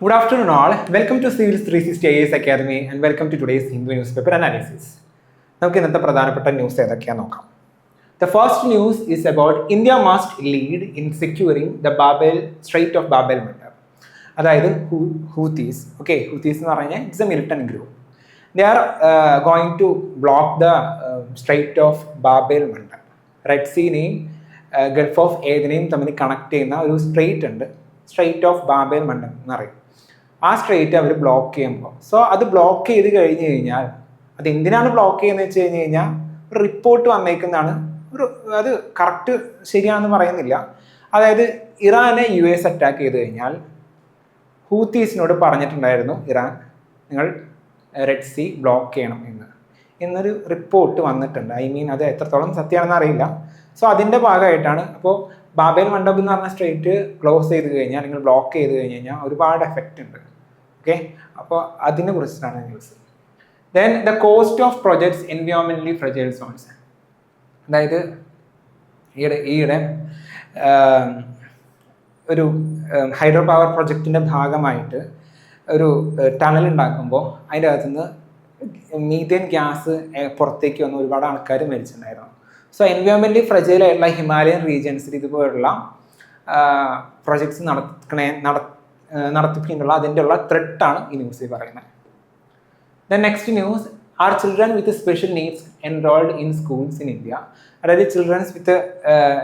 Good afternoon, all. Welcome to Civils 360 IAS Academy and welcome to today's Hindu newspaper analysis. നമുക്ക് ഇന്നത്തെ പ്രധാനപ്പെട്ട news ഏതൊക്കെയാണെന്ന് നോക്കാം. The first news is about India must lead in securing the Strait of Bab el-Mandab. അതായത് Houthis. Okay, Houthis എന്ന് പറഞ്ഞാൽ it's a militant group. They are going to block the Strait of Bab el-Mandab. Red Sea-നെയും Gulf of Adenനെയും തമ്മിൽ connect ചെയ്യുന്ന ഒരു straight ഉണ്ട്. Straight of Bab എൽ-മണ്ടബ് എന്നറിയും. ആ straight അവർ block ചെയ്യുമ്പോൾ അത് ബ്ലോക്ക് ചെയ്ത് കഴിഞ്ഞ് കഴിഞ്ഞാൽ അത് എന്തിനാണ് ബ്ലോക്ക് ചെയ്യുന്നത് വെച്ച് കഴിഞ്ഞ് കഴിഞ്ഞാൽ ഒരു റിപ്പോർട്ട് വന്നേക്കുന്നതാണ്. അത് കറക്റ്റ് ശരിയാണെന്ന് പറയുന്നില്ല. അതായത് ഇറാനെ US അറ്റാക്ക് ചെയ്ത് കഴിഞ്ഞാൽ ഹൂത്തീസിനോട് പറഞ്ഞിട്ടുണ്ടായിരുന്നു ഇറാൻ നിങ്ങൾ റെഡ് സീ ബ്ലോക്ക് ചെയ്യണം എന്നൊരു റിപ്പോർട്ട് വന്നിട്ടുണ്ട്. അത് എത്രത്തോളം സത്യമാണെന്ന് അറിയില്ല. അതിൻ്റെ ഭാഗമായിട്ടാണ്. അപ്പോൾ ബാബ് എൽ-മണ്ടബ് എന്ന് പറഞ്ഞ സ്ട്രെയിറ്റ് ക്ലോസ് ചെയ്ത് കഴിഞ്ഞാൽ അല്ലെങ്കിൽ ബ്ലോക്ക് ചെയ്ത് കഴിഞ്ഞ് കഴിഞ്ഞാൽ ഒരുപാട് എഫക്റ്റ് ഉണ്ട്. ഓക്കെ, അപ്പോൾ അതിനെ കുറിച്ചിട്ടാണ് news. Then the cost of projects എൻവയോൺമെന്റലി ഫ്രജൈൽ സോൺസ്. അതായത് ഈയിടെ ഒരു ഹൈഡ്രോ പവർ പ്രൊജക്റ്റിൻ്റെ ഭാഗമായിട്ട് ഒരു ടണൽ ഉണ്ടാക്കുമ്പോൾ അതിൻ്റെ അകത്തുനിന്ന് മീഥേൻ ഗ്യാസ് പുറത്തേക്ക് വന്ന് ഒരുപാട് ആൾക്കാർ മരിച്ചിട്ടുണ്ടായിരുന്നു. എൻവയോൺമെന്റലി ഫ്രജൈൽ ആയിട്ടുള്ള ഹിമാലയൻ റീജിയൻസിൽ ഇതുപോലുള്ള പ്രൊജക്ട്സ് നടത്തിപ്പിനുള്ള അതിൻ്റെ ഉള്ള ത്രെട്ടാണ് ഈ ന്യൂസിൽ പറയുന്നത്. The next news are children with special needs enrolled in schools in India. അതായത് ചിൽഡ്രൻസ് വിത്ത്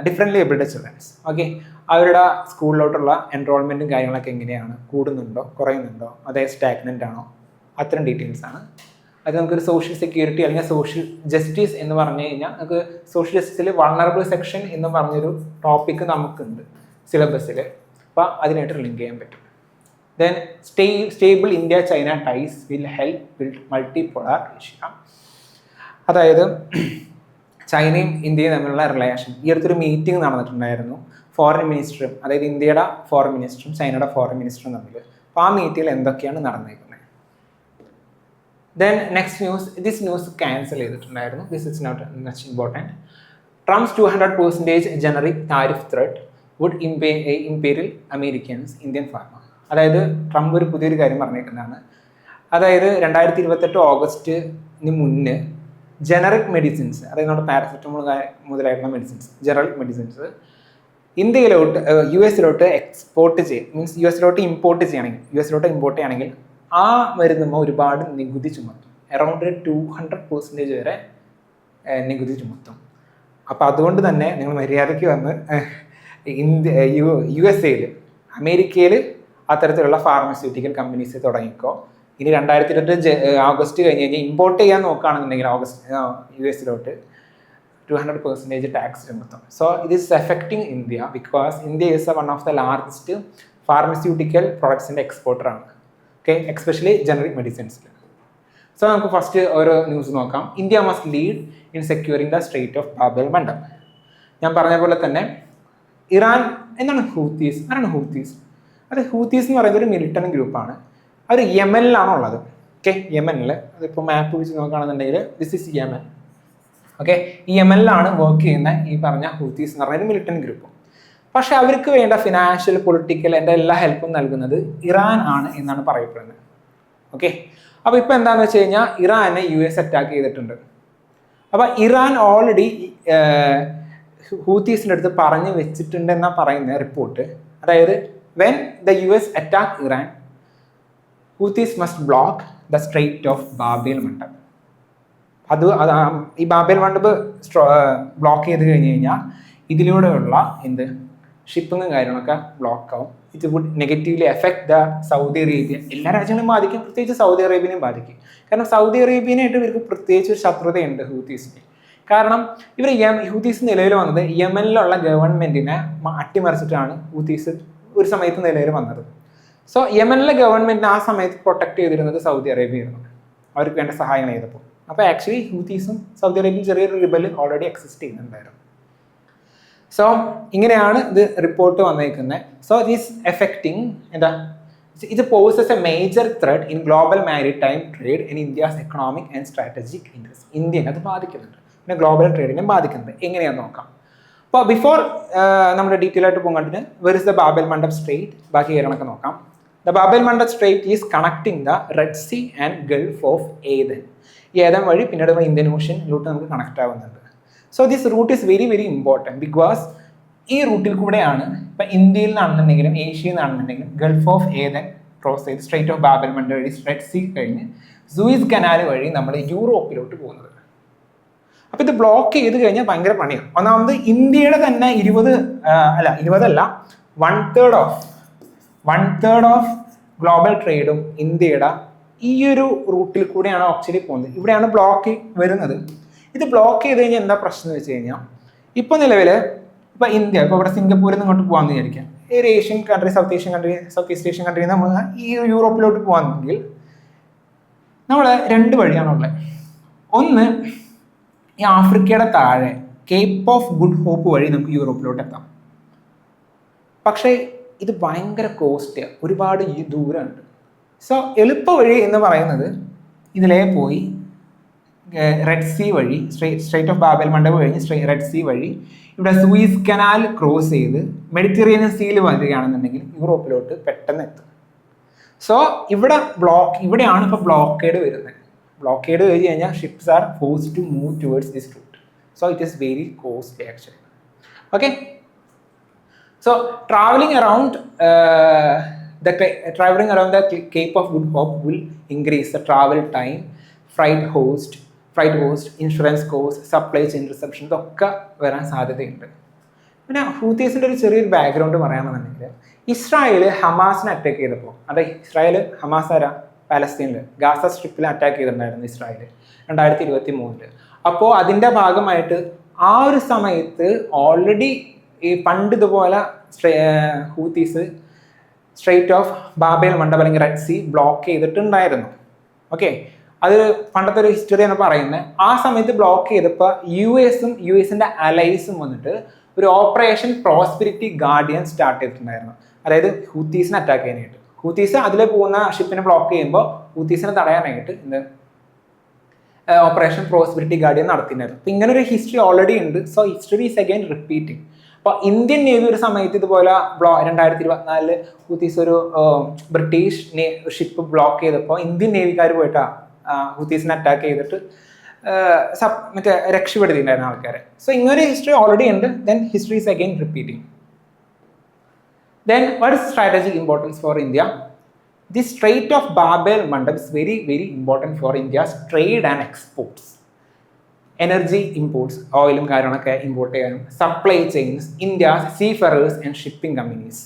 ഡിഫറെൻ്റ്ലി ഏബിൾഡ് ചിൽഡ്രൻസ്. ഓക്കെ, അവരുടെ സ്കൂളിലോട്ടുള്ള എൻറോൾമെൻറ്റും കാര്യങ്ങളൊക്കെ എങ്ങനെയാണ്, കൂടുന്നുണ്ടോ കുറയുന്നുണ്ടോ, അതേ സ്റ്റാഗ്നൻ്റ് ആണോ, അത്തരം ഡീറ്റെയിൽസ് ആണ്. അത് നമുക്കൊരു സോഷ്യൽ സെക്യൂരിറ്റി അല്ലെങ്കിൽ സോഷ്യൽ ജസ്റ്റിസ് എന്ന് പറഞ്ഞു കഴിഞ്ഞാൽ നമുക്ക് സോഷ്യൽ ജസ്റ്റിസിൽ വൾണറബിൾ സെക്ഷൻ എന്ന് പറഞ്ഞൊരു ടോപ്പിക്ക് നമുക്കുണ്ട് സിലബസിൽ. അപ്പോൾ അതിനായിട്ട് ലിങ്ക് ചെയ്യാൻ പറ്റും. Then stable India China ties will help build multipolar Asia. അതായത് ചൈനയും ഇന്ത്യയും തമ്മിലുള്ള റിലേഷൻ. ഈ അടുത്തൊരു മീറ്റിംഗ് നടന്നിട്ടുണ്ടായിരുന്നു. ഫോറിൻ മിനിസ്റ്ററും, അതായത് ഇന്ത്യയുടെ ഫോറിൻ മിനിസ്റ്ററും ചൈനയുടെ ഫോറിൻ മിനിസ്റ്ററും തമ്മിൽ. അപ്പോൾ ആ മീറ്റിങ്ങിൽ എന്തൊക്കെയാണ് നടന്നേക്കുന്നത്. Then next news, this news cancel ചെയ്തിട്ടുണ്ടായിരുന്നു. This is not much important. Trump's 200% generic tariff threat would imperil Americans Indian pharma. അതായത് ട്രംപ് ഒരു പുതിയൊരു കാര്യം പറഞ്ഞേക്കുന്നതാണ്. അതായത് 2028 ഓഗസ്റ്റിന് മുന്നേ ജനറിക് മെഡിസിൻസ്, അതായത് നമ്മുടെ പാരസെറ്റമോൾ മുതലായിട്ടുള്ള മെഡിസിൻസ്, ജനറിക് മെഡിസിൻസ് ഇന്ത്യയിലോട്ട് US-ലോട്ട് എക്സ്പോർട്ട് ചെയ്യും, മീൻസ് US-ലോട്ട് ഇമ്പോർട്ട് ചെയ്യുകയാണെങ്കിൽ ആ മരുന്നുമ്പോൾ ഒരുപാട് നികുതി ചുമത്തും. അറൗണ്ട് 200% വരെ നികുതി ചുമത്തും. അപ്പോൾ അതുകൊണ്ട് തന്നെ നിങ്ങൾ മര്യാദയ്ക്ക് വന്ന് USA-ൽ അമേരിക്കയിൽ അത്തരത്തിലുള്ള ഫാർമസ്യൂട്ടിക്കൽ കമ്പനീസ് തുടങ്ങിക്കോ. ഇനി 2028 ഓഗസ്റ്റ് കഴിഞ്ഞ് കഴിഞ്ഞാൽ ഇമ്പോർട്ട് ചെയ്യാൻ നോക്കുകയാണെന്നുണ്ടെങ്കിൽ US-ലോട്ട് 200% ടാക്സ് ചുമത്തും. ഇത് is affecting India because India is one of the largest pharmaceutical പ്രൊഡക്ട്സിൻ്റെ എക്സ്പോർട്ടറാണ്. ഓക്കെ, എക്സ്പെഷ്യലി ജനറിക് മെഡിസിൻസിൽ. നമുക്ക് ഫസ്റ്റ് ഓരോ ന്യൂസ് നോക്കാം. India must lead in securing the strait of Bab el-Mandeb. ഞാൻ പറഞ്ഞ പോലെ തന്നെ ഇറാൻ എന്താണ് ഹൂത്തീസ്? അത് ഹൂത്തീസ് എന്ന് പറയുന്നത് ഒരു മിലിറ്റന്റ് ഗ്രൂപ്പാണ്. അവർ യമനിലാണ് ഉള്ളത്. ഓക്കെ, യമനിൽ അതിപ്പോൾ മാപ്പ് വെച്ച് നോക്കുകയാണെന്നുണ്ടെങ്കിൽ ദിസ് ഇസ് യമൻ. ഓക്കെ, ഈ യമനിലാണ് വർക്ക് ചെയ്യുന്ന ഈ പറഞ്ഞ ഹൂത്തീസ് എന്ന് പറയുന്ന മിലിറ്റന്റ് ഗ്രൂപ്പ്. പക്ഷെ അവർക്ക് വേണ്ട ഫിനാൻഷ്യൽ, പൊളിറ്റിക്കൽ എല്ലാ ഹെൽപ്പും നൽകുന്നത് ഇറാൻ ആണ് എന്നാണ് പറയപ്പെടുന്നത്. ഓക്കെ, അപ്പോൾ ഇപ്പോൾ എന്താണെന്ന് വെച്ച് കഴിഞ്ഞാൽ ഇറാനെ US അറ്റാക്ക് ചെയ്തിട്ടുണ്ട്. അപ്പോൾ ഇറാൻ ഓൾറെഡി ഹൂത്തീസിൻ്റെ അടുത്ത് പറഞ്ഞു വെച്ചിട്ടുണ്ട് എന്നാണ് പറയുന്ന റിപ്പോർട്ട്. അതായത് when the US attack Iran, Houthis must block the strait of Bab el-Mandeb. ഈ ബാബ് എൽ-മണ്ടബ് ബ്ലോക്ക് ചെയ്ത് കഴിഞ്ഞ് കഴിഞ്ഞാൽ ഇതിലൂടെയുള്ള ഷിപ്പിങ്ങും കാര്യങ്ങളൊക്കെ ബ്ലോക്ക് ആവും. It would negatively effect the Saudi Arabia. എല്ലാ രാജ്യങ്ങളെയും ബാധിക്കും, പ്രത്യേകിച്ച് സൗദി അറേബ്യനെയും ബാധിക്കും. കാരണം സൗദി അറേബ്യനായിട്ട് ഇവർക്ക് പ്രത്യേകിച്ച് ഒരു ശത്രുതയുണ്ട് ഹൂത്തീസിന്. കാരണം ഹൂത്തീസ് നിലവിൽ വന്നത് യമനിലുള്ള ഗവൺമെന്റിനെ അട്ടിമറിച്ചിട്ടാണ് ഹൂത്തീസ് ഒരു സമയത്ത് നിലവിൽ വന്നത്. യമനിലെ ഗവൺമെന്റിനെ ആ സമയത്ത് പ്രൊട്ടക്ട് ചെയ്തിരുന്നത് സൗദി അറേബ്യ ആയിരുന്നു, അവർക്ക് വേണ്ട സഹായങ്ങൾ ചെയ്തപ്പോൾ. അപ്പോൾ ആക്ച്വലി ഹൂത്തീസും സൗദി അറേബ്യയും ചെറിയൊരു റിബൽ ഓൾറെഡി എക്സിസ്റ്റ് ചെയ്യുന്നുണ്ടായിരുന്നു. ഇങ്ങനെയാണ് ഇത് റിപ്പോർട്ട് വന്നേക്കുന്നത്. ദിസ് എഫക്റ്റിംഗ് ഇത് poses a major threat in global maritime trade in India's economic and strategic interest. ഇന്ത്യനെ അത് ബാധിക്കുന്നുണ്ട്, പിന്നെ ഗ്ലോബൽ ട്രേഡിനെ ബാധിക്കുന്നുണ്ട്. എങ്ങനെയാണെന്ന് നോക്കാം. അപ്പോൾ ബിഫോർ നമ്മുടെ ഡീറ്റെയിൽ ആയിട്ട് പോകേണ്ടതിന് where is the Bab el-Mandeb strait, ബാക്കി കാര്യങ്ങളൊക്കെ നോക്കാം. The Bab el-Mandeb Strait is connecting the Red Sea and Gulf of Aden. ഈ ഏതൻ വഴി പിന്നീട് ഇന്ത്യൻ ഓഷ്യനിലോട്ട് നമുക്ക് കണക്ട് ആവുന്നുണ്ട്. So this route is very very important because ഈ റൂട്ടിൽ കൂടെയാണ് ഇപ്പം ഇന്ത്യയിൽ നിന്നാണെന്നുണ്ടെങ്കിലും ഏഷ്യയിൽ നിന്നാണെന്നുണ്ടെങ്കിലും ഗൾഫ് ഓഫ് ഏതൻ ക്രോസ് ചെയ്ത് സ്ട്രേറ്റ് ഓഫ് ബാബ് el-Mandeb വഴി റെഡ് സീ കഴിഞ്ഞ് സൂയിസ് കനാൽ വഴി നമ്മൾ യൂറോപ്പിലോട്ട് പോകുന്നത്. അപ്പോൾ ഇത് ബ്ലോക്ക് ചെയ്ത് കഴിഞ്ഞാൽ ഭയങ്കര പണിയാണ്. ഒന്നാമത് ഇന്ത്യയുടെ തന്നെ 1/3 ഓഫ് ഗ്ലോബൽ ട്രേഡും ഇന്ത്യയുടെ ഈ ഒരു റൂട്ടിൽ കൂടെയാണ് ആക്ച്വലി പോകുന്നത്. ഇവിടെയാണ് ബ്ലോക്ക് വരുന്നത്. ഇത് ബ്ലോക്ക് ചെയ്ത് കഴിഞ്ഞാൽ എന്താ പ്രശ്നം എന്ന് വെച്ച് കഴിഞ്ഞാൽ ഇപ്പോൾ നിലവിൽ ഇപ്പോൾ ഇന്ത്യ ഇപ്പോൾ ഇവിടെ സിംഗപ്പൂരിൽ നിന്ന് ഇങ്ങോട്ട് പോകാമെന്ന് വിചാരിക്കാം. ഒരു Asian country, south east Asian country നമ്മൾ ഈ യൂറോപ്പിലോട്ട് പോകാമെങ്കിൽ നമ്മൾ 2 വഴിയാണുള്ളത്. ഒന്ന്, ഈ ആഫ്രിക്കയുടെ താഴെ കേപ്പ് ഓഫ് ഗുഡ് ഹോപ്പ് വഴി നമുക്ക് യൂറോപ്പിലോട്ട് എത്താം. പക്ഷേ ഇത് ഭയങ്കര കോസ്റ്റ്, ഒരുപാട് ദൂരമുണ്ട്. സോ എളുപ്പ വഴി എന്ന് പറയുന്നത് ഇതിലേ പോയി റെഡ് സീ വഴി സ്ട്രേറ്റ് ഓഫ് ബാബ് el-Mandeb കഴിഞ്ഞ് റെഡ് സീ വഴി ഇവിടെ സൂയിസ് കനാൽ ക്രോസ് ചെയ്ത് മെഡിറ്ററേനിയൻ സീയിൽ വരികയാണെന്നുണ്ടെങ്കിൽ യൂറോപ്പിലോട്ട് പെട്ടെന്ന് എത്തും. സോ ഇവിടെയാണ് ഇപ്പോൾ ബ്ലോക്കേഡ് വരുന്നത്. ബ്ലോക്കേഡ് കഴിഞ്ഞ് കഴിഞ്ഞാൽ ships are forced to move towards this route. So it is very costly actually. Okay, so traveling around the Cape of Good Hope will increase the travel time, freight cost, insurance cost, supply chain disruption ഇതൊക്കെ വരാൻ സാധ്യതയുണ്ട്. പിന്നെ ഹൂത്തീസിൻ്റെ ഒരു ചെറിയൊരു background പറയുകയാണെന്നുണ്ടെങ്കിൽ Israel ഹമാസിനെ attack ചെയ്തപ്പോൾ, Israel Hamas ആരാ, പാലസ്തീനിൽ ഗാസ സ്ട്രിപ്പിൽ അറ്റാക്ക് ചെയ്തിട്ടുണ്ടായിരുന്നു ഇസ്രായേൽ 2023. അപ്പോൾ അതിൻ്റെ ഭാഗമായിട്ട് ആ ഒരു സമയത്ത് ഓൾറെഡി ഈ പണ്ട് ഇതുപോലെ Houthis straight of Bab el-Mandeb അല്ലെങ്കിൽ റെഡ് സീ ബ്ലോക്ക് ചെയ്തിട്ടുണ്ടായിരുന്നു. ഓക്കെ, അത് പണ്ടത്തെ ഒരു ഹിസ്റ്ററി എന്ന് പറയുന്നത്. ആ സമയത്ത് ബ്ലോക്ക് ചെയ്തപ്പോൾ യു എസിൻ്റെ അലൈസും വന്നിട്ട് ഒരു ഓപ്പറേഷൻ പ്രോസ്പെരിറ്റി ഗാർഡിയൻ സ്റ്റാർട്ട് ചെയ്തിട്ടുണ്ടായിരുന്നു. അതായത് ഹൂത്തീസിനെ അറ്റാക്ക് ചെയ്യാനായിട്ട്. ഹൂത്തീസ് അതിൽ പോകുന്ന ഷിപ്പിനെ ബ്ലോക്ക് ചെയ്യുമ്പോൾ ഹൂത്തീസിനെ തടയാനായിട്ട് ഓപ്പറേഷൻ പ്രോസ്പെരിറ്റി ഗാർഡിയൻ നടത്തിയിട്ടുണ്ടായിരുന്നു. അപ്പോൾ ഇങ്ങനെ ഒരു ഹിസ്റ്ററി ഓൾറെഡി ഉണ്ട്. So history is again repeating. അപ്പോൾ ഇന്ത്യൻ നേവി ഒരു സമയത്ത് ഇതുപോലെ 2024 ഹൂത്തീസ് ഒരു ബ്രിട്ടീഷ് ഷിപ്പ് ബ്ലോക്ക് ചെയ്തപ്പോൾ ഇന്ത്യൻ നേവിക്കാർ പോയിട്ടാണ് ഹൂത്തീസിനെ അറ്റാക്ക് ചെയ്തിട്ട് മറ്റേ രക്ഷപ്പെടുത്തിയിട്ടുണ്ടായിരുന്ന ആൾക്കാരെ. സോ ഇങ്ങനൊരു ഹിസ്റ്ററി ഓൾറെഡി ഉണ്ട്. Then history is again repeating. Then what is strategic importance for India? The straight of Bab el-Mandeb is very very important for India's trade and exports. Energy imports, ഓയിലും കാര്യങ്ങളൊക്കെ import ചെയ്യാനും, supply chains, India's seafarers and shipping companies.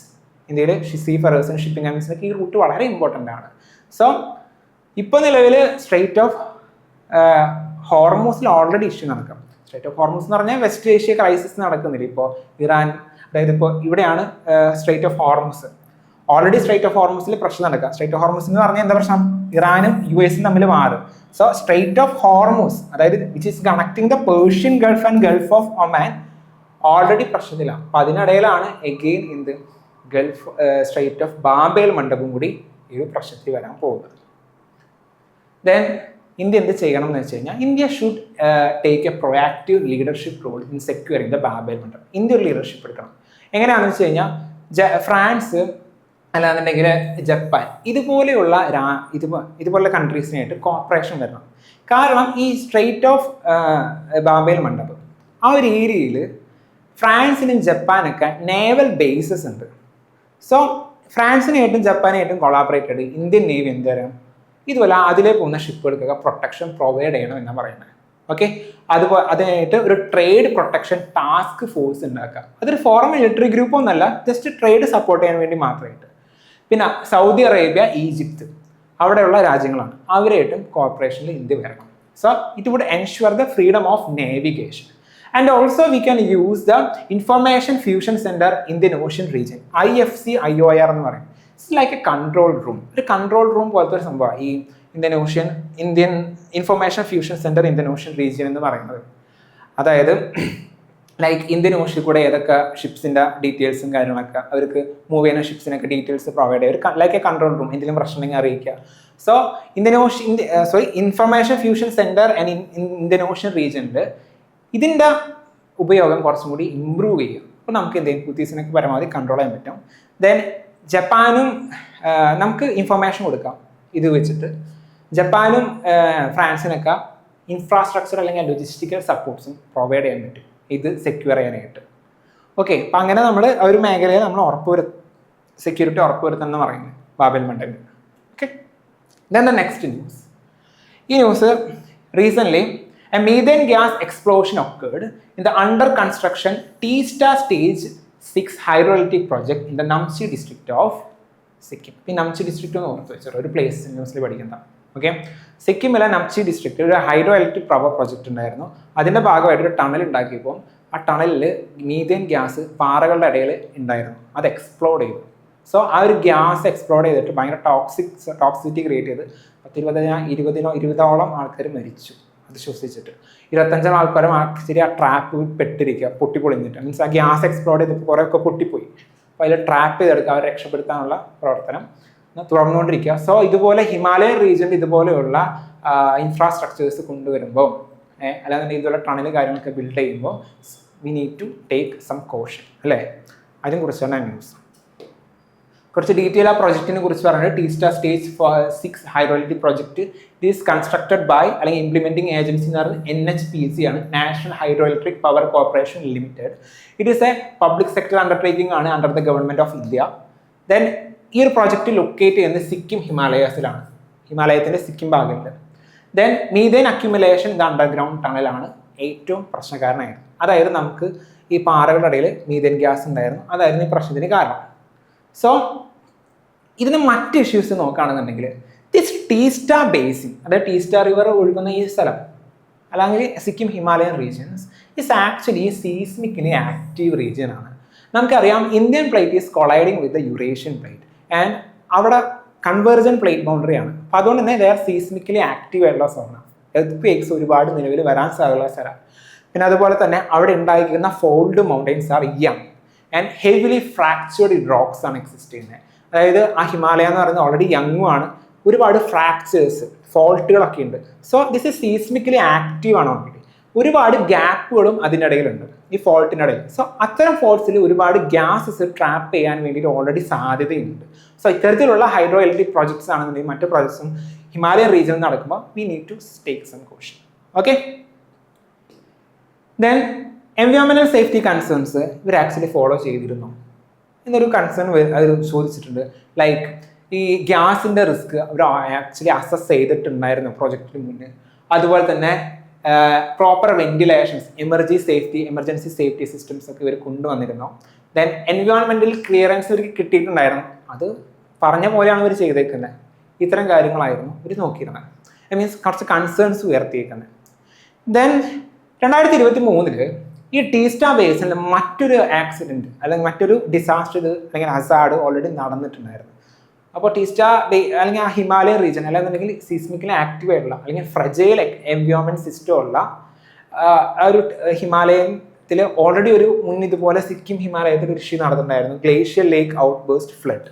ഇന്ത്യയിലെ seafarers and shipping കമ്പനീസിനൊക്കെ ഈ root വളരെ important ആണ്. So ഇപ്പോൾ നിലവിൽ straight of ഹോർമൂസിൽ already issue നടക്കാം. സ്ട്രേറ്റ് ഓഫ് ഹോർമൂസ് എന്ന് പറഞ്ഞാൽ വെസ്റ്റ് ഏഷ്യ ക്രൈസിസ് നടക്കുന്നില്ല. ഇപ്പോൾ ഇറാൻ, അതായത് ഇപ്പോൾ ഇവിടെയാണ് strait of Hormuz. Already strait of ഹോർമൂസിൽ പ്രശ്നം നടക്കുക. സ്ട്രേറ്റ് ഓഫ് ഹോർമൂസ് എന്ന് പറഞ്ഞാൽ എന്താ പ്രശ്നം? ഇറാനും US തമ്മിൽ മാറും. സോ സ്ട്രേറ്റ് ഓഫ് ഹോർമൂസ്, അതായത് which is connecting the Persian Gulf and Gulf of Oman, already പ്രശ്നത്തിലാണ്. അപ്പോൾ അതിനിടയിലാണ് again Gulf strait of Bab el-Mandeb കൂടി ഈ ഒരു പ്രശ്നത്തിൽ വരാൻ പോകുന്നത്. ദെൻ ഇന്ത്യ എന്ത് ചെയ്യണം എന്ന് വെച്ച് കഴിഞ്ഞാൽ, India should take a proactive leadership role in securing the Bab el-Mandeb. India ഒരു ലീഡർഷിപ്പ് എടുക്കണം. എങ്ങനെയാണെന്ന് വെച്ച് കഴിഞ്ഞാൽ, ഫ്രാൻസ് അല്ലാന്നുണ്ടെങ്കിൽ ജപ്പാൻ ഇതുപോലുള്ള കൺട്രീസിനായിട്ട് കോപ്പറേഷൻ വരണം. കാരണം ഈ സ്ട്രേറ്റ് ഓഫ് ബാബ് el-Mandeb ആ ഒരു ഏരിയയിൽ ഫ്രാൻസിനും ജപ്പാനൊക്കെ നേവൽ ബേസസ് ഉണ്ട്. സോ ഫ്രാൻസിനായിട്ടും ജപ്പാനായിട്ടും കൊളാബറേറ്റഡ് ഇന്ത്യൻ നേവി എന്ത് തരാം, ഇതുപോലെ അതിലേ പോകുന്ന ഷിപ്പുകൾക്കൊക്കെ പ്രൊട്ടക്ഷൻ പ്രൊവൈഡ് ചെയ്യണം എന്നാണ് പറയുന്നത്. ഓക്കെ, അതുപോലെ അതിനായിട്ട് ഒരു ട്രേഡ് പ്രൊട്ടക്ഷൻ ടാസ്ക് ഫോഴ്സ് ഉണ്ടാക്കുക. അതൊരു ഫോറിൻ മിലിറ്ററി ഗ്രൂപ്പ് ഒന്നല്ല, ജസ്റ്റ് ട്രേഡ് സപ്പോർട്ട് ചെയ്യാൻ വേണ്ടി മാത്രമായിട്ട്. പിന്നെ സൗദി അറേബ്യ, ഈജിപ്ത് അവിടെയുള്ള രാജ്യങ്ങളാണ്, അവരായിട്ടും കോർപ്പറേഷനിൽ ഇന്ത്യ വരണം. So it would ensure the freedom of navigation. And also we can use the information fusion centre Indian Ocean Region, IFC IOR എന്ന് പറയും. It's like a control room. ഒരു control room പോലത്തെ ഒരു സംഭവമാണ് ഈ Indian information fusion centre Indian Ocean Region എന്ന് പറയുന്നത്. അതായത് ലൈക്ക് ഇന്ത്യൻ ഓഷ്യൻ കൂടെ ഏതൊക്കെ ഷിപ്സിൻ്റെ ഡീറ്റെയിൽസും കാര്യങ്ങളൊക്കെ അവർക്ക് മൂവ് ചെയ്യുന്ന ഷിപ്സിനൊക്കെ ഡീറ്റെയിൽസ് പ്രൊവൈഡ് ചെയ്യുക, ലൈക്ക് എ കൺട്രോൾ റൂം. എന്തെങ്കിലും പ്രശ്നമെങ്കിൽ അറിയിക്കുക. So information fusion centre and Indian ocean റീജിയനിൽ ഇതിൻ്റെ ഉപയോഗം കുറച്ചും കൂടി ഇമ്പ്രൂവ് ചെയ്യും. അപ്പോൾ നമുക്ക് എന്തെങ്കിലും ഹൂത്തീസിനൊക്കെ പരമാവധി കൺട്രോൾ ചെയ്യാൻ പറ്റും. ദെൻ ജപ്പാനും നമുക്ക് ഇൻഫർമേഷൻ കൊടുക്കാം ഇത് വെച്ചിട്ട്. ജപ്പാനും ഫ്രാൻസിനൊക്കെ ഇൻഫ്രാസ്ട്രക്ചർ അല്ലെങ്കിൽ ലോജിസ്റ്റിക്കൽ സപ്പോർട്ട്സും പ്രൊവൈഡ് ചെയ്യാൻ പറ്റും ഇത് സെക്യൂർ ചെയ്യാനായിട്ട്. ഓക്കെ, അപ്പം അങ്ങനെ നമ്മൾ ഒരു മേഖലയിൽ നമ്മൾ സെക്യൂരിറ്റി ഉറപ്പുവരുത്തണം പറയുന്നത് ബാബൽ മണ്ടലിൽ. Okay, then the next news. ഈ news recently a methane gas explosion occurred in the under construction Teesta Stage 6 hydroelectric project in the Namche district of Sikkim. ഈ നംചി ഡിസ്ട്രിക്റ്റ് എന്ന് ഓർത്ത് വെച്ചോ, ഒരു പ്ലേസ് ന്യൂസിൽ പഠിക്കുന്ന. ഓക്കെ, സിക്കിമിലെ നംചി ഡിസ്ട്രിക്റ്റിൽ ഒരു ഹൈഡ്രോ ഇലക്ട്രിക് പവർ പ്രൊജക്റ്റ് ഉണ്ടായിരുന്നു. അതിൻ്റെ ഭാഗമായിട്ട് ഒരു ടണൽ ഉണ്ടാക്കിയപ്പോൾ ആ ടണലിൽ മീഥേൻ ഗ്യാസ് പാറകളുടെ ഇടയിൽ ഉണ്ടായിരുന്നു. അത് എക്സ്പ്ലോഡ് ചെയ്തു. സോ ആ ഒരു ഗ്യാസ് എക്സ്പ്ലോഡ് ചെയ്തിട്ട് ഭയങ്കര ടോക്സിറ്റി ക്രിയേറ്റ് ചെയ്ത് 20ഓളം ആൾക്കാർ മരിച്ചു അത് ശ്വസിച്ചിട്ട്. 25 ആൾക്കാരും ആക്ച്വലി ആ ട്രാപ്പ് പെട്ടിരിക്കുക, പൊട്ടിപ്പൊളിഞ്ഞിട്ട്. മീൻസ് ആ ഗ്യാസ് എക്സ്പ്ലോഡ് ചെയ്തപ്പോൾ കുറേയൊക്കെ പൊട്ടിപ്പോയി. അപ്പോൾ അതിൽ ട്രാപ്പ് ചെയ്തെടുക്കുക, അവരെ രക്ഷപ്പെടുത്താനുള്ള പ്രവർത്തനം തുടർന്നുകൊണ്ടിരിക്കുക. സോ ഇതുപോലെ ഹിമാലയൻ റീജിയനിൽ ഇതുപോലെയുള്ള ഇൻഫ്രാസ്ട്രക്ചേഴ്സ് കൊണ്ടുവരുമ്പോൾ അല്ലാന്നുണ്ടെങ്കിൽ ഇതുപോലെ ടണൽ കാര്യങ്ങളൊക്കെ ബിൽഡ് ചെയ്യുമ്പോൾ we need to take some caution അല്ലേ. അതിനെ കുറിച്ചാണ് ന്യൂസ്. കുറച്ച് ഡീറ്റെയിൽ ആ പ്രൊജക്റ്റിനെ കുറിച്ച് പറഞ്ഞിട്ട് Teesta stage 6 hydroelectric project it is constructed by അല്ലെങ്കിൽ ഇംപ്ലിമെന്റിംഗ് ഏജൻസി എന്ന് പറയുന്നത് NHPC ആണ്, National Hydro Electric Power Corporation Limited. It is a public sector undertaking ആണ് under the government of India. Then ഈ ഒരു പ്രോജക്റ്റ് ലൊക്കേറ്റ് ചെയ്യുന്നത് സിക്കിം ഹിമാലയസിലാണ്, ഹിമാലയത്തിന്റെ സിക്കിം ഭാഗത്ത്. ദെൻ മീഥേൻ അക്യുമുലേഷൻ ഇത് അണ്ടർഗ്രൗണ്ട് ടണലാണ് ഏറ്റവും പ്രശ്നകാരനായിരുന്നു. അതായത് നമുക്ക് ഈ പാറകളുടെ ഇടയിൽ മീഥേൻ ഗ്യാസ് ഉണ്ടായിരുന്നു, അതായിരുന്നു ഈ പ്രശ്നത്തിന് കാരണം. സോ ഇതിന് മറ്റ് ഇഷ്യൂസ് നോക്കുകയാണെന്നുണ്ടെങ്കിൽ ടീസ്റ്റ ബേസിൻ, അതായത് ടീസ്റ്റ റിവർ ഒഴുകുന്ന ഈ സ്ഥലം അല്ലെങ്കിൽ Sikkim Himalayan regions is actually seismically active region ആണ്. നമുക്കറിയാം Indian plate is colliding with the Eurasian plate and അവിടെ കൺവേർജൻ പ്ലേറ്റ് ബൗണ്ടറി ആണ്. അപ്പോൾ അതുകൊണ്ട് തന്നെ ദേ ആർ സീസ്മിക്കലി ആക്റ്റീവ് ആയിട്ടുള്ള സോണാണ്. എർത്ത് ഒരുപാട് നിലവിൽ വരാൻ സാധ്യതയുള്ള സ്ഥലമാണ്. പിന്നെ അതുപോലെ തന്നെ അവിടെ ഉണ്ടായിരിക്കുന്ന fold mountains are young and heavily fractured rocks ആണ് എക്സിസ്റ്റ് ചെയ്യുന്നത്. അതായത് ആ ഹിമാലയ എന്ന് പറയുന്നത് ഓൾറെഡി യങ്ങും ആണ്, ഒരുപാട് ഫ്രാക്ചേഴ്സ് ഫോൾട്ടുകളൊക്കെ ഉണ്ട്. സോ ദിസ് ഇസ് സീസ്മിക്കലി ആക്റ്റീവ് ആണ് ഓൾറെഡി. ഒരുപാട് ഗ്യാപ്പുകളും അതിനിടയിലുണ്ട് ഈ ഫോൾട്ടിനിടയിൽ. സോ അത്തരം ഫോൾട്ട്സിൽ ഒരുപാട് ഗ്യാസസ് ട്രാപ്പ് ചെയ്യാൻ വേണ്ടിയിട്ട് ഓൾറെഡി സാധ്യതയുണ്ട്. സോ ഇത്തരത്തിലുള്ള ഹൈഡ്രോ ഇലക്ട്രിക് പ്രോജക്ട്സ് ആണെന്നുണ്ടെങ്കിൽ മറ്റു പ്രോജക്ട്സും ഹിമാലയൻ റീജിയനിൽ നടക്കുമ്പോൾ we need to take some caution. Okay, then എൻവയോൺമെന്റൽ സേഫ്റ്റി കൺസേൺസ് ഇവർ ആക്ച്വലി ഫോളോ ചെയ്തിരുന്നു എന്നൊരു കൺസേൺ അത് ചോദിച്ചിട്ടുണ്ട്. ലൈക്ക് ഈ ഗ്യാസിൻ്റെ റിസ്ക് അവർ ആക്ച്വലി അസസ് ചെയ്തിട്ടുണ്ടായിരുന്നു പ്രോജക്റ്റിന് മുന്നേ. അതുപോലെ തന്നെ proper ventilations, emergency safety systems ഒക്കെ ഇവർ കൊണ്ടുവന്നിരുന്നു. ദെൻ എൻവയോൺമെന്റൽ ക്ലിയറൻസ് ഇവർക്ക് കിട്ടിയിട്ടുണ്ടായിരുന്നു, അത് പറഞ്ഞ പോലെയാണ് ഇവർ ചെയ്തേക്കുന്നത്. ഇത്തരം കാര്യങ്ങളായിരുന്നു ഇവർ നോക്കിയിരുന്നത്. ഐ മീൻസ് കുറച്ച് കൺസേൺസ് ഉയർത്തിയേക്കുന്നത്. ദെൻ 2023 ഈ ടീസ്റ്റ ബേസിൽ മറ്റൊരു ആക്സിഡൻറ്റ് അല്ലെങ്കിൽ മറ്റൊരു ഡിസാസ്റ്റർ അല്ലെങ്കിൽ ഹസാർഡ് ഓൾറെഡി നടന്നിട്ടുണ്ടായിരുന്നു. അപ്പോൾ ടീസ്റ്റ അല്ലെങ്കിൽ ആ ഹിമാലയൻ റീജിയൻ അല്ലെന്നുണ്ടെങ്കിൽ സീസ്മിക്കലി ആക്റ്റീവ് ആയിട്ടുള്ള അല്ലെങ്കിൽ ഫ്രജൈൽ എൻവയോൺമെന്റ് സിസ്റ്റം ഉള്ള ആ ഒരു ഹിമാലയത്തിൽ ഓൾറെഡി ഒരു ഇതുപോലെ സിക്കിം ഹിമാലയത്തിൽ ഒരു ഇഷ്യൂ നടന്നിട്ടുണ്ടായിരുന്നു. ഗ്ലേഷ്യർ ലേക്ക് ഔട്ട് ബേസ്റ്റ് ഫ്ലഡ്.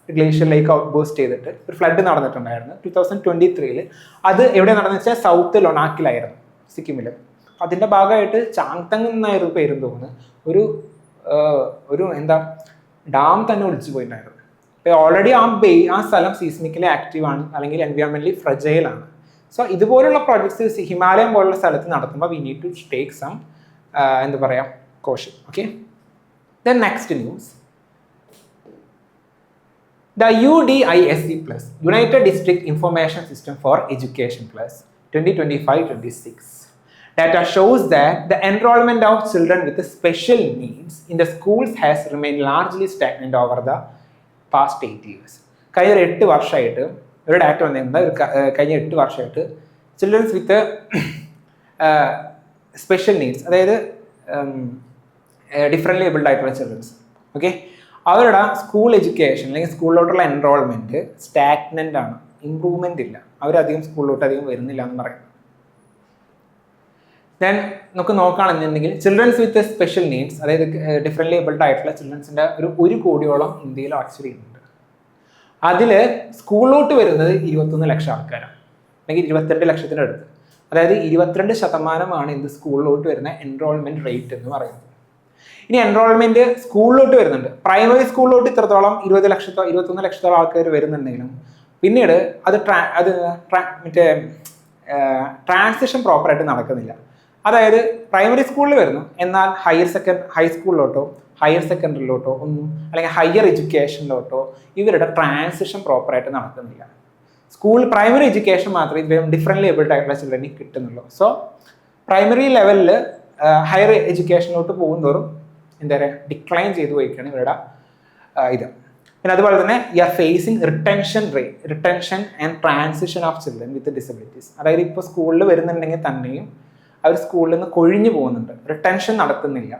ഗ്ലേഷ്യർ ലേക്ക് ഔട്ട് ബേസ്റ്റ് ചെയ്തിട്ട് ഒരു ഫ്ലഡ് നടന്നിട്ടുണ്ടായിരുന്നു 2023. അത് എവിടെ നടന്നു വെച്ചാൽ സൗത്ത് ലൊണാക്കിലായിരുന്നു, സിക്കിമിൽ. അതിൻ്റെ ഭാഗമായിട്ട് ചാങ്തങ് എന്നായിരുന്നു പേരും തോന്നുന്നു, ഒരു എന്താ ഡാം തന്നെ ഒളിച്ചു പോയിട്ടുണ്ടായിരുന്നു. അപ്പോൾ ഓൾറെഡി ആ സ്ഥലം സീസ്മിക്കലി ആക്റ്റീവ് ആണ് അല്ലെങ്കിൽ എൻവയോൺമെന്റലി ഫ്രജൈൽ ആണ്. സോ ഇതുപോലുള്ള പ്രോജക്ട്സ് ഹിമാലയം പോലുള്ള സ്ഥലത്ത് നടത്തുമ്പോൾ we need to take some എന്താ പറയുക caution. Okay, then next news. The UDISC Plus, United District Information System for Education Plus 2025-26. Data shows that the enrollment of children with special needs in the schools has remained largely stagnant over the past 8 years. കഴിഞ്ഞ 8 വർഷമായിട്ട് ഒരു data വന്നിരുന്നത് കഴിഞ്ഞ 8 വർഷമായിട്ട് children's with special needs, അതായത് differently abled ആയിട്ടുള്ള children's, okay, അവരുടെ school education അല്ലെങ്കിൽ സ്കൂളിലോട്ടുള്ള എൻറോൾമെൻറ്റ് സ്റ്റാഗ്നൻ്റ് ആണ്, ഇമ്പ്രൂവ്മെൻ്റ് ഇല്ല. അവരധികം സ്കൂളിലോട്ട് അധികം വരുന്നില്ല എന്ന് പറയുന്നത്. ദെൻ നമുക്ക് നോക്കുകയാണെന്നുണ്ടെങ്കിൽ ചിൽഡ്രൻസ് വിത്ത് സ്പെഷ്യൽ നീഡ്സ്, അതായത് ഡിഫറെൻ്റ്ലി ഏബിൾഡ് ആയിട്ടുള്ള ചിൽഡ്രൻസിൻ്റെ ഒരു 1 കോടിയോളം ഇന്ത്യയിൽ ആക്ച്വലി ഉണ്ട്. അതിൽ സ്കൂളിലോട്ട് വരുന്നത് 21 ലക്ഷം ആൾക്കാരാണ്, അല്ലെങ്കിൽ 22 ലക്ഷത്തിൻ്റെ അടുത്ത്. അതായത് 22% എന്ത് സ്കൂളിലോട്ട് വരുന്ന എൻറോൾമെൻറ്റ് റേറ്റ് എന്ന് പറയുന്നത്. ഇനി എൻറോൾമെന്റ് സ്കൂളിലോട്ട് വരുന്നുണ്ട്. പ്രൈമറി സ്കൂളിലോട്ട് ഇത്രത്തോളം 21 ലക്ഷത്തോളം ആൾക്കാർ വരുന്നുണ്ടെങ്കിലും പിന്നീട് അത് മറ്റേ ട്രാൻസിഷൻ പ്രോപ്പറായിട്ട് നടക്കുന്നില്ല. അതായത് പ്രൈമറി സ്കൂളിൽ വരുന്നു, എന്നാൽ ഹൈസ്കൂളിലോട്ടോ ഹയർ സെക്കൻഡറിയിലോട്ടോ ഒന്നും, അല്ലെങ്കിൽ ഹയർ എഡ്യൂക്കേഷനിലോട്ടോ ഇവരുടെ ട്രാൻസിഷൻ പ്രോപ്പറായിട്ട് നടക്കുന്നില്ല. പ്രൈമറി എഡ്യൂക്കേഷൻ മാത്രമേ ഇവരും ഡിഫറെൻ്റ്ലി ഏബിൾഡ് ആയിട്ടുള്ള ചിൽഡ്രന് കിട്ടുന്നുള്ളൂ. സോ പ്രൈമറി ലെവലിൽ ഹയർ എഡ്യൂക്കേഷനിലോട്ട് പോകുന്നതോറും എന്താ പറയുക, ഡിക്ലൈൻ ചെയ്തു പോയിക്കാണ് ഇവരുടെ ഇത്. പിന്നെ അതുപോലെ തന്നെ you are facing retention and transition of children with disabilities. അതായത് ഇപ്പോൾ സ്കൂളിൽ വരുന്നുണ്ടെങ്കിൽ തന്നെയും അവർ സ്കൂളിൽ നിന്ന് കൊഴിഞ്ഞു പോകുന്നുണ്ട്, റിട്ടൻഷൻ നടത്തുന്നില്ല,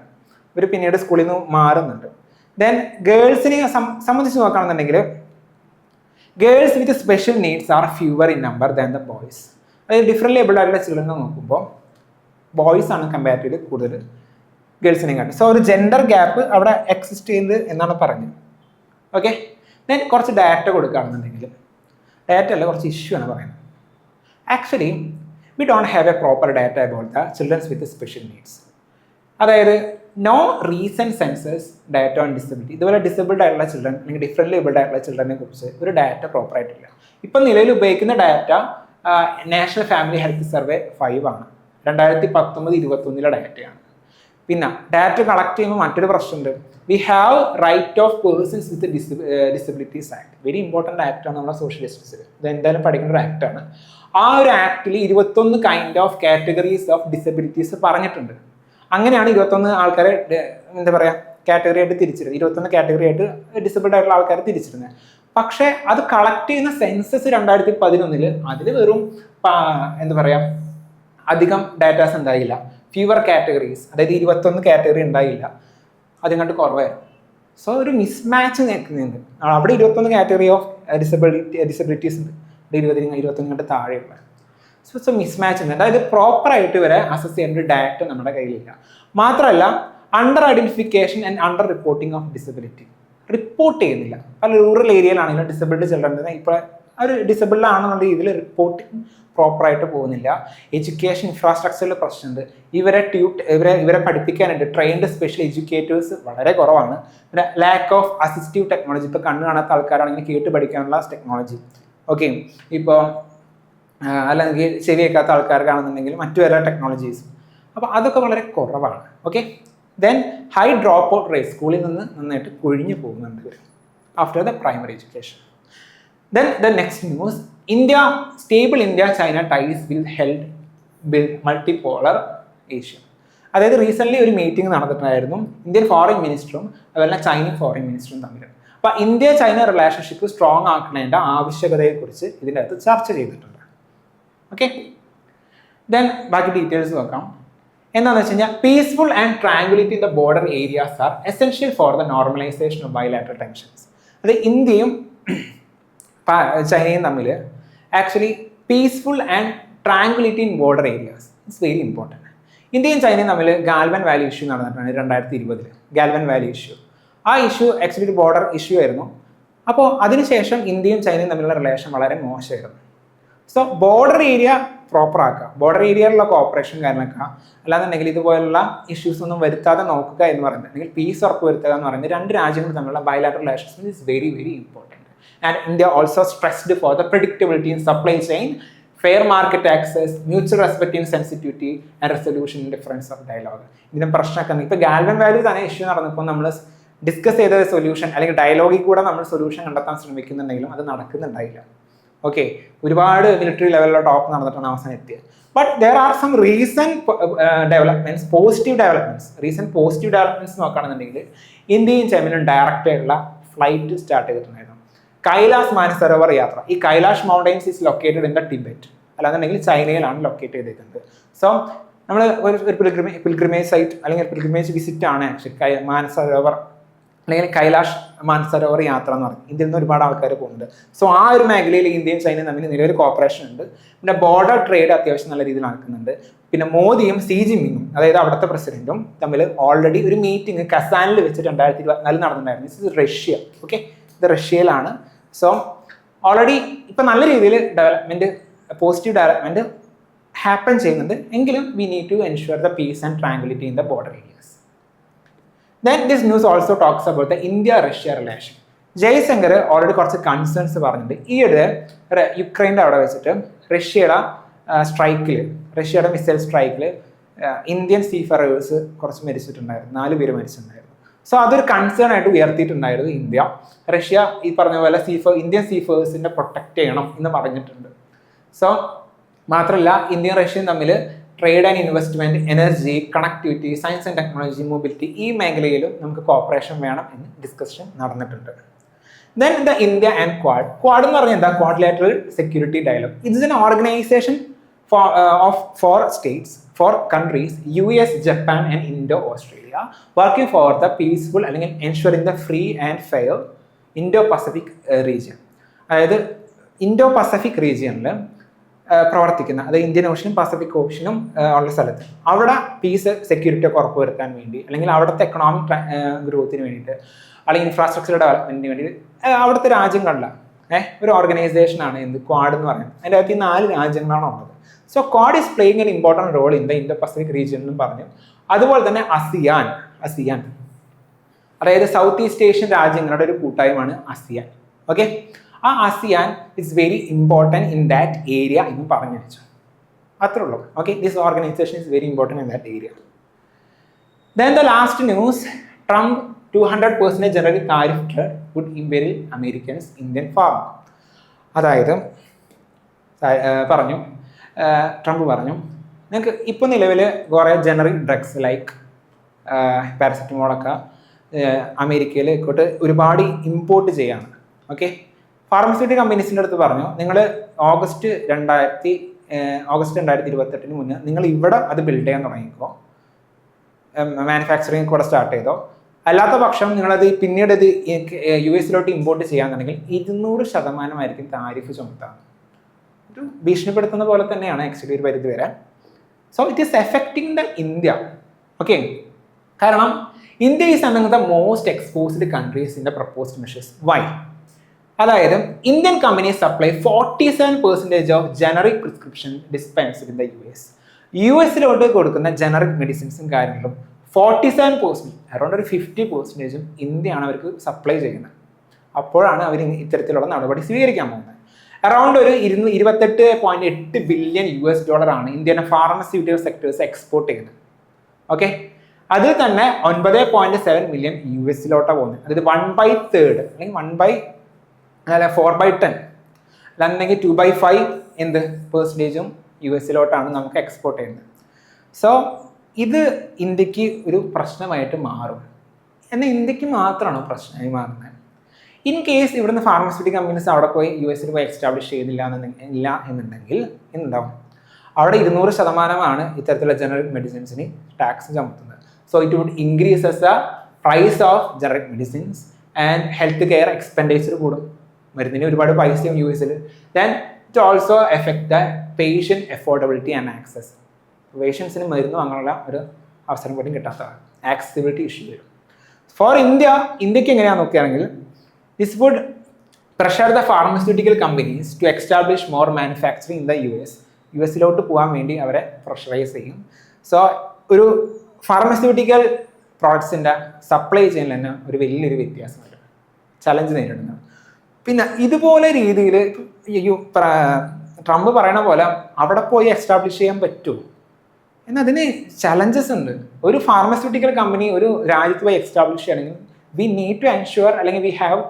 ഇവർ പിന്നീട് സ്കൂളിൽ നിന്ന് മാറുന്നുണ്ട്. ദെൻ ഗേൾസിനെ സംബന്ധിച്ച് നോക്കുകയാണെന്നുണ്ടെങ്കിൽ girls with special needs R fewer in number than the boys. അതായത് ഡിഫറെൻ്റ് ഏബിൾഡ് ആയിട്ടുള്ള ചിൽഡ്രനെ നോക്കുമ്പോൾ ബോയ്സ് ആണ് കമ്പാരിറ്റീവ്ലി കൂടുതൽ ഗേൾസിനെയും കാട്ടും. സോ ഒരു ജെൻഡർ ഗ്യാപ്പ് അവിടെ എക്സിസ്റ്റ് ചെയ്യുന്നത് എന്നാണ് പറഞ്ഞത്. ഓക്കെ, ദെൻ കുറച്ച് ഡാറ്റ കൊടുക്കുകയാണെന്നുണ്ടെങ്കിൽ, ഡാറ്റ അല്ല, കുറച്ച് ഇഷ്യൂ ആണ് പറയുന്നത്. Actually we don't have a proper data about the childrens with special needs. അതായത് no recent census data on disability. ഇതുപോലെ ഡിസബിൾഡ് ആയിട്ടുള്ള ചിൽഡ്രൻ അല്ലെങ്കിൽ ഡിഫറെൻ്റ് ഏബിൾഡ് ആയിട്ടുള്ള ചിൽഡ്രനെ കുറിച്ച് ഒരു ഡാറ്റ പ്രോപ്പറായിട്ടില്ല. ഇപ്പം നിലവിൽ ഉപയോഗിക്കുന്ന data National Family Health Survey 5 ആണ്, 2019-21 ഡാറ്റയാണ്. പിന്നെ ഡാറ്റ കളക്ട് ചെയ്യുമ്പോൾ മറ്റൊരു പ്രശ്നമുണ്ട്. We have right of persons with disabilities act. Very important ആക്ടാണ് നമ്മുടെ സോഷ്യൽ ജസ്റ്റിസിൽ. ഇത് എന്തായാലും പഠിക്കേണ്ട ഒരു ആക്ടാണ്. ആ ഒരു ആക്ടിൽ 21 kind of categories of disabilities പറഞ്ഞിട്ടുണ്ട്. അങ്ങനെയാണ് 21 ആൾക്കാരെ എന്താ പറയുക കാറ്റഗറി ആയിട്ട് തിരിച്ചിരുന്നത്, 21 കാറ്റഗറി ആയിട്ട് ഡിസബിൾഡ് ആയിട്ടുള്ള ആൾക്കാരെ തിരിച്ചിരുന്നത്. പക്ഷേ അത് കളക്ട് ചെയ്യുന്ന സെൻസസ് 2011 അതിൽ വെറും എന്താ പറയുക അധികം ഡാറ്റാസ് ഉണ്ടായില്ല. ഫ്യൂവർ കാറ്റഗറീസ്, അതായത് 21 കാറ്റഗറി ഉണ്ടായില്ല, അതും കണ്ട് കുറവായിരുന്നു. സോ ഒരു മിസ്മാച്ച് നിൽക്കുന്നുണ്ട്. അവിടെ 21 കാറ്റഗറി ഓഫ് ഡിസബിലിറ്റീസ് ഉണ്ട്, 21 കണ്ട് താഴെയുള്ള. സോ മിസ്മാച്ച് ഉണ്ട്. അതായത് പ്രോപ്പറായിട്ട് വരെ അസസ് ചെയ്യേണ്ട ഒരു ഡാറ്റ നമ്മുടെ കയ്യിലില്ല. മാത്രമല്ല under identification and under reporting of disability report ചെയ്യുന്നില്ല. പല റൂറൽ ഏരിയയിലാണെങ്കിലും ഡിസബിൾഡ് ചിൽഡ്രൻ ഇപ്പോൾ ഒരു ഡിസബിൾഡ് ആണെന്നുള്ള രീതിയിൽ റിപ്പോർട്ടിങ് പ്രോപ്പറായിട്ട് പോകുന്നില്ല. എഡ്യൂക്കേഷൻ ഇൻഫ്രാസ്ട്രക്ചറിൽ പ്രശ്നമുണ്ട്. ഇവരെ പഠിപ്പിക്കാനുണ്ട് ട്രെയിൻഡ് സ്പെഷ്യൽ എഡ്യൂക്കേറ്റേഴ്സ് വളരെ കുറവാണ്. പിന്നെ ലാക്ക് ഓഫ് അസിസ്റ്റീവ് ടെക്നോളജി. ഇപ്പോൾ കണ്ണ് കാണാത്ത ആൾക്കാരാണെങ്കിൽ കേട്ട് പഠിക്കാനുള്ള ടെക്നോളജി. ഓക്കെ, ഇപ്പോൾ അല്ലെങ്കിൽ ചെവി കേൾക്കാത്ത ആൾക്കാർക്കാണെന്നുണ്ടെങ്കിൽ മറ്റു പല ടെക്നോളജീസും. അപ്പോൾ അതൊക്കെ വളരെ കുറവാണ്. Okay, then high drop out rate, സ്കൂളിൽ നിന്ന് നന്നായിട്ട് കൊഴിഞ്ഞു പോകുന്നുണ്ട് after the primary education. Then the next news, stable India-China ties will help build multipolar Asia. അതായത് റീസെൻ്റ്ലി ഒരു മീറ്റിംഗ് നടന്നിട്ടുണ്ടായിരുന്നു ഇന്ത്യൻ ഫോറിൻ മിനിസ്റ്ററും അതുപോലെ ചൈനീസ് ഫോറിൻ മിനിസ്റ്ററും തമ്മിൽ. അപ്പോൾ ഇന്ത്യ ചൈന റിലേഷൻഷിപ്പ് സ്ട്രോങ് ആക്കുന്നതിൻ്റെ ആവശ്യകതയെക്കുറിച്ച് ഇതിൻ്റെ അകത്ത് ചർച്ച ചെയ്തിട്ടുണ്ട്. ഓക്കെ, ദെൻ ബാക്കി ഡീറ്റെയിൽസ് നോക്കാം. എന്താണെന്ന് വെച്ച് കഴിഞ്ഞാൽ peaceful and tranquility in the border areas are essential for the normalisation of bilateral tensions. അത് ഇന്ത്യയും ചൈനയും തമ്മിൽ actually peaceful and tranquility in border areas it's very important. ഇന്ത്യയും ചൈനയും തമ്മിൽ ഗാൽവൻ വാലി ഇഷ്യൂ നടന്നിട്ടാണ് 2020 ഗാൽവൻ വാലി ഇഷ്യൂ. ആ ഇഷ്യൂ ആക്ച്വലി ഒരു ബോർഡർ ഇഷ്യൂ ആയിരുന്നു. അപ്പോൾ അതിനുശേഷം ഇന്ത്യയും ചൈനയും തമ്മിലുള്ള റിലേഷൻ വളരെ മോശമായിരുന്നു. സോ ബോർഡർ ഏരിയ പ്രോപ്പർ ആക്കുക, ബോർഡർ ഏരിയയിലുള്ള കോപ്പറേഷൻ കാരണമാക്കുക, അല്ലാന്നുണ്ടെങ്കിൽ ഇതുപോലുള്ള ഇഷ്യൂസ് ഒന്നും വരുത്താതെ നോക്കുക എന്ന് പറയുന്നത്, അല്ലെങ്കിൽ പീസ് ഉറപ്പ് വരുത്തുക എന്ന് പറയുന്നത് 2 രാജ്യങ്ങൾ തമ്മിലുള്ള bilateral relations is very very important. And India also stressed for the predictability in supply chain, fair market access, mutual respect in sensitivity and resolution in difference of dialogue. ഇതിന് പ്രശ്നമൊക്കെ ഇപ്പോൾ ഗാൽവൻ വാലി തന്നെ ഇഷ്യൂ നടന്നപ്പോൾ നമ്മൾ discuss ചെയ്ത solution അല്ലെങ്കിൽ ഡയലോഗിൽ കൂടെ നമ്മൾ സൊല്യൂഷൻ കണ്ടെത്താൻ ശ്രമിക്കുന്നുണ്ടെങ്കിലും അത് നടക്കുന്നുണ്ടായില്ല. ഓക്കെ, ഒരുപാട് മിലിറ്ററി ലെവലിലുള്ള ടോപ്പ് നടന്നിട്ടാണ് അവസാനം എത്തിയത്. But there are some developments, positive developments നോക്കുകയാണെന്നുണ്ടെങ്കിൽ ഇന്ത്യയും ചൈനയും ഡയറക്റ്റ് ആയിട്ടുള്ള ഫ്ലൈറ്റ് സ്റ്റാർട്ട് ചെയ്തിട്ടുണ്ടായിരുന്നു. കൈലാസ് മാനസരോവർ യാത്ര, ഈ Kailash mountains is located in the Tibet, അല്ലാന്നുണ്ടെങ്കിൽ ചൈനയിലാണ് ലൊക്കേറ്റ് ചെയ്തിരിക്കുന്നത്. സോ നമ്മൾ ഒരു പിൽഗ്രിമേജ് സൈറ്റ് അല്ലെങ്കിൽ പിൽഗ്രിമേജ് വിസിറ്റ് ആണ് ആക്ച്വലി മാനസരോവർ അല്ലെങ്കിൽ കൈലാഷ് മാനസരോവർ യാത്ര എന്ന് പറയും. ഇന്ത്യയിൽ നിന്ന് ഒരുപാട് ആൾക്കാർ പോകുന്നുണ്ട്. സോ ആ ഒരു മേഖലയിൽ ഇന്ത്യയും ചൈനയും തമ്മിൽ നിലവിൽ കോപ്പറേഷൻ ഉണ്ട്. പിന്നെ ബോർഡർ ട്രേഡ് അത്യാവശ്യം നല്ല രീതിയിൽ നടക്കുന്നുണ്ട്. പിന്നെ മോദിയും സി ജിൻപിങ്ങും അതായത് അവിടുത്തെ പ്രസിഡന്റും തമ്മിൽ ഓൾറെഡി ഒരു മീറ്റിംഗ് കസാനിൽ വെച്ച് 2024 നടന്നിട്ടുണ്ടായിരുന്നു. This is Russia. ഓക്കെ, ഇത് റഷ്യയിലാണ്. സോ ഓൾറെഡി ഇപ്പം നല്ല രീതിയിൽ പോസിറ്റീവ് ഡെവലപ്മെൻറ്റ് ഹാപ്പൻ ചെയ്യുന്നുണ്ട്. എങ്കിലും we need to ensure the peace and tranquility in the border areas. Then this news also talks about the India-Russia relation. Jaishankar already കുറച്ച് concerns പറഞ്ഞിട്ടുണ്ട്. ഈയിടെ യുക്രൈൻ്റെ അവിടെ വെച്ചിട്ട് റഷ്യയുടെ മിസൈൽ സ്ട്രൈക്കിൽ ഇന്ത്യൻ സീഫറേഴ്സ് കുറച്ച് മരിച്ചിട്ടുണ്ടായിരുന്നു, 4 പേര് മരിച്ചിട്ടുണ്ടായിരുന്നു. സോ അതൊരു കൺസേൺ ആയിട്ട് ഉയർത്തിയിട്ടുണ്ടായിരുന്നു ഇന്ത്യ. റഷ്യ ഈ പറഞ്ഞ പോലെ ഇന്ത്യൻ സീഫേഴ്സിനെ പ്രൊട്ടക്ട് ചെയ്യണം എന്ന് പറഞ്ഞിട്ടുണ്ട്. സോ മാത്രമല്ല, ഇന്ത്യയും റഷ്യയും തമ്മിൽ trade and investment, energy, connectivity, science and technology, mobility, ഈ മേഖലയിലും നമുക്ക് കോപ്പറേഷൻ വേണം എന്ന് ഡിസ്കഷൻ നടന്നിട്ടുണ്ട്. Then the India and Quad. Quad എന്ന് പറഞ്ഞാൽ എന്താ? Quadrilateral security dialogue. It's an organisation four states, four countries, US, Japan and Indo-Australia working for the peaceful അല്ലെങ്കിൽ ensuring the free and fair Indo-Pacific region. അതായത് Indo-Pacific റീജിയനിൽ പ്രവർത്തിക്കുന്ന, അതായത് Indian ഓഷ്യനും Pacific ഓഷ്യനും ഉള്ള സ്ഥലത്ത് അവിടെ പീസ്, സെക്യൂരിറ്റി ഒക്കെ ഉറപ്പുവരുത്താൻ വേണ്ടി, അല്ലെങ്കിൽ അവിടുത്തെ എക്കണോമിക് ഗ്രോത്തിന് വേണ്ടിയിട്ട്, അല്ലെങ്കിൽ ഇൻഫ്രാസ്ട്രക്ചർ ഡെവലപ്മെന്റിന് വേണ്ടി അവിടുത്തെ രാജ്യങ്ങളിലെ ഒരു ഓർഗനൈസേഷനാണ് എന്ത് ക്വാഡ് എന്ന് പറയുന്നത്. അതിൻ്റെ അകത്ത് ഈ 4 രാജ്യങ്ങളാണ് ഉള്ളത്. So Quad is playing an important role in the Indo-Pacific region എന്നും പറഞ്ഞു. അതുപോലെ തന്നെ ASEAN, അതായത് സൗത്ത് ഈസ്റ്റ് ഏഷ്യൻ രാജ്യങ്ങളുടെ ഒരു കൂട്ടായ്മയാണ് ASEAN. ഓക്കെ, ആ ASEAN is very important in that area എന്ന് പറഞ്ഞു വെച്ചു. അത്രേ ഉള്ളൂ. Okay, this organisation is very important in that area. Then the last news, Trump 200% general tariff would imperil Americans Indian pharma. അതായത് ട്രംപ് പറഞ്ഞു, നിങ്ങൾക്ക് ഇപ്പോൾ നിലവിൽ കുറേ ജനറിക് ഡ്രഗ്സ് ലൈക്ക് പാരസെറ്റമോളൊക്കെ അമേരിക്കയിൽ ഇക്കോട്ട് ഒരുപാട് ഇമ്പോർട്ട് ചെയ്യാണ്. ഓക്കെ, ഫാർമസ്യൂട്ടിക്കൽ കമ്പനീസിൻ്റെ അടുത്ത് പറഞ്ഞു, നിങ്ങൾ ഓഗസ്റ്റ് 2028 മുന്നേ നിങ്ങൾ ഇവിടെ അത് ബിൽഡ് ചെയ്യാൻ തുടങ്ങിക്കോ, മാനുഫാക്ചറിങ് കൂടെ സ്റ്റാർട്ട് ചെയ്തോ. അല്ലാത്ത പക്ഷം നിങ്ങളത് പിന്നീട് ഇത് US ഇമ്പോർട്ട് ചെയ്യാന്നുണ്ടെങ്കിൽ 200% താരിഫ് ചുമത്താം. ഒരു ഭീഷണിപ്പെടുത്തുന്ന പോലെ തന്നെയാണ് ആക്ച്വലി ഒരു പരിധി വരെ. So it is affecting the India. Okay, കാരണം India is among the most exposed countries in the proposed measures. Why? അതായത് Indian companies supply 47% of generic prescription dispensed in the US കൊടുക്കുന്ന ജനറിക് മെഡിസിൻസും കാര്യങ്ങളും 47%, around ഒരു 50% ഇന്ത്യയാണ് അവർക്ക് supply ചെയ്യുന്നത്. അപ്പോഴാണ് അവർ ഇത്തരത്തിലുള്ള നടപടി സ്വീകരിക്കാൻ പോകുന്നത്. അറൗണ്ട് ഒരു 28.8 ബില്യൺ US$ ഇന്ത്യയുടെ ഫാർമസ്യൂട്ടിക്കൽ സെക്ടേഴ്സ് എക്സ്പോർട്ട് ചെയ്യുന്നത്. ഓക്കെ, അതിൽ തന്നെ 9.7 മില്യൺ US പോകുന്നത്. അതായത് 1/3 അല്ലെങ്കിൽ 4/10 അല്ലെങ്കിൽ 2/5 പെർസെൻറ്റേജും US നമുക്ക് എക്സ്പോർട്ട് ചെയ്യുന്നത്. സോ ഇത് ഇന്ത്യക്ക് ഒരു പ്രശ്നമായിട്ട് മാറും. എന്നാൽ ഇന്ത്യക്ക് മാത്രമാണോ പ്രശ്നമായി മാറുന്നത്? ഇൻ കേസ് ഇവിടുന്ന് ഫാർമസ്യൂട്ടിക്കൽ കമ്പനീസ് അവിടെ പോയി US പോയി എസ്റ്റാബ്ലിഷ് ചെയ്തില്ല എന്നുണ്ടെങ്കിൽ എന്തുണ്ടാവും? അവിടെ 200% ഇത്തരത്തിലുള്ള ജനറിക് മെഡിസിൻസിന് ടാക്സ് ചുമത്തുന്നത്. So it would increases the price of generic medicines and health care expenditure കൂടും. മരുന്നിന് ഒരുപാട് പൈസയും US. Then it also affect the patient affordability and access. പേഷ്യൻസിന് മരുന്ന് വാങ്ങാനുള്ള ഒരു അവസരം പോലും കിട്ടാത്തതാണ്. ആക്സസിബിലിറ്റി ഇഷ്യൂ വരും. ഫോർ ഇന്ത്യക്ക് എങ്ങനെയാണെന്ന് നോക്കുകയാണെങ്കിൽ, this would pressure the pharmaceutical companies to establish more manufacturing in the US പോകാൻ വേണ്ടി അവരെ പ്രഷറൈസ് ചെയ്യും. സോ ഒരു ഫാർമസ്യൂട്ടിക്കൽ പ്രോഡക്ട്സിൻ്റെ സപ്ലൈ ചെയിനിൽ തന്നെ ഒരു വലിയൊരു വ്യത്യാസമുണ്ട്, ചലഞ്ച് നേരിടുന്നത്. പിന്നെ ഇതുപോലെ രീതിയിൽ ട്രംപ് പറയണ പോലെ അവിടെ പോയി എസ്റ്റാബ്ലിഷ് ചെയ്യാൻ പറ്റുമോ എന്നതിന് ചലഞ്ചസ് ഉണ്ട്. ഒരു ഫാർമസ്യൂട്ടിക്കൽ കമ്പനി ഒരു രാജ്യത്ത് പോയി എസ്റ്റാബ്ലിഷ് ചെയ്യണമെങ്കിൽ we need to ensure, അല്ലെങ്കിൽ we have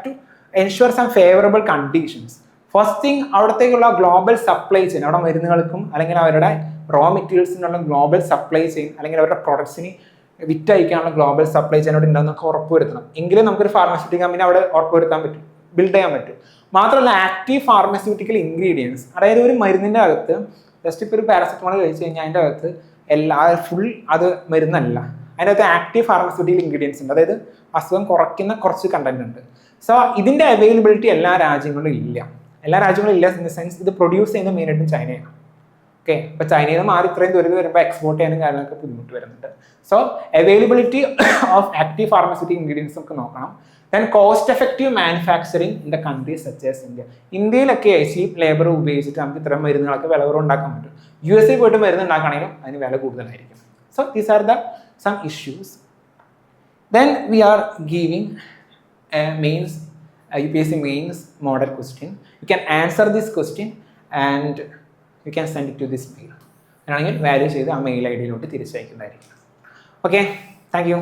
to ensure some favorable conditions. First thing, അവിടത്തേക്കുള്ള ഗ്ലോബൽ സപ്ലൈ ചെയിൻ, അവിടെ മരുന്നുകൾക്കും അല്ലെങ്കിൽ അവരുടെ റോ മെറ്റീരിയൽസിനുള്ള ഗ്ലോബൽ സപ്ലൈ ചെയിൻ, അല്ലെങ്കിൽ അവരുടെ പ്രൊഡക്ട്സിന് വിറ്റയക്കാനുള്ള ഗ്ലോബൽ സപ്ലൈ ചെയിൻ അവിടെ ഉണ്ടെന്നൊക്കെ ഉറപ്പുവരുത്തണം. എങ്കിലും നമുക്കൊരു ഫാർമസ്യൂട്ടിക്കൽ കമ്പനി അവിടെ ഉറപ്പുവരുത്താൻ പറ്റും, ബിൽഡ് ചെയ്യാൻ പറ്റും. മാത്രമല്ല ആക്റ്റീവ് ഫാർമസ്യൂട്ടിക്കൽ ഇൻഗ്രീഡിയൻസ്, അതായത് ഒരു മരുന്നിൻ്റെ അകത്ത് ജസ്റ്റ് ഇപ്പോൾ ഒരു പാരസെറ്റമോൾ കഴിച്ച് കഴിഞ്ഞാൽ അതിൻ്റെ അകത്ത് ഫുൾ അത് മരുന്നല്ല, അതിനകത്ത് ആക്റ്റീവ് ഫാർമസ്യൂട്ടിക്കൽ ഇൻഗ്രീഡിയൻസ് ഉണ്ട്, അതായത് അസുഖം കുറയ്ക്കുന്ന കുറച്ച് കണ്ടന്റ് ഉണ്ട്. സോ ഇതിൻ്റെ അവൈലബിലിറ്റി എല്ലാ രാജ്യങ്ങളിലും ഇല്ല ഇൻ ദ സെൻസ് ഇത് പ്രൊഡ്യൂസ് ചെയ്യുന്നത് മെയിനായിട്ടും ചൈനയാണ്. ഓക്കെ, അപ്പോൾ ചൈനയിൽ നിന്ന് മാറി ഇത്രയും ദൂരത്ത് വരുമ്പോൾ എക്സ്പോർട്ട് ചെയ്യാനും കാര്യങ്ങളൊക്കെ ബുദ്ധിമുട്ട് വരുന്നുണ്ട്. So availability of active pharmaceutical ingredients നമുക്ക് നോക്കണം. Then cost effective manufacturing in the countries such as India. ഇന്ത്യയിലൊക്കെ ചീപ്പ് ലേബർ ഉപയോഗിച്ചിട്ട് നമുക്ക് ഇത്തരം മരുന്നുകളൊക്കെ വില കുറവ് ഉണ്ടാക്കാൻ പറ്റും. US പോയിട്ട് മരുന്ന് ഉണ്ടാക്കുകയാണെങ്കിലും അതിന് വില കൂടുതലായിരിക്കും. So these are the some issues. Then we are giving a mains UPSC mains model question. You can answer this question and you can send it to this mail. അങ്ങനെയാണെങ്കിൽ വാല്യൂ ചെയ്ത് ആ mail ഐ ഡിയിലോട്ട് തിരിച്ചയക്കുന്നതായിരിക്കും. Okay, thank U.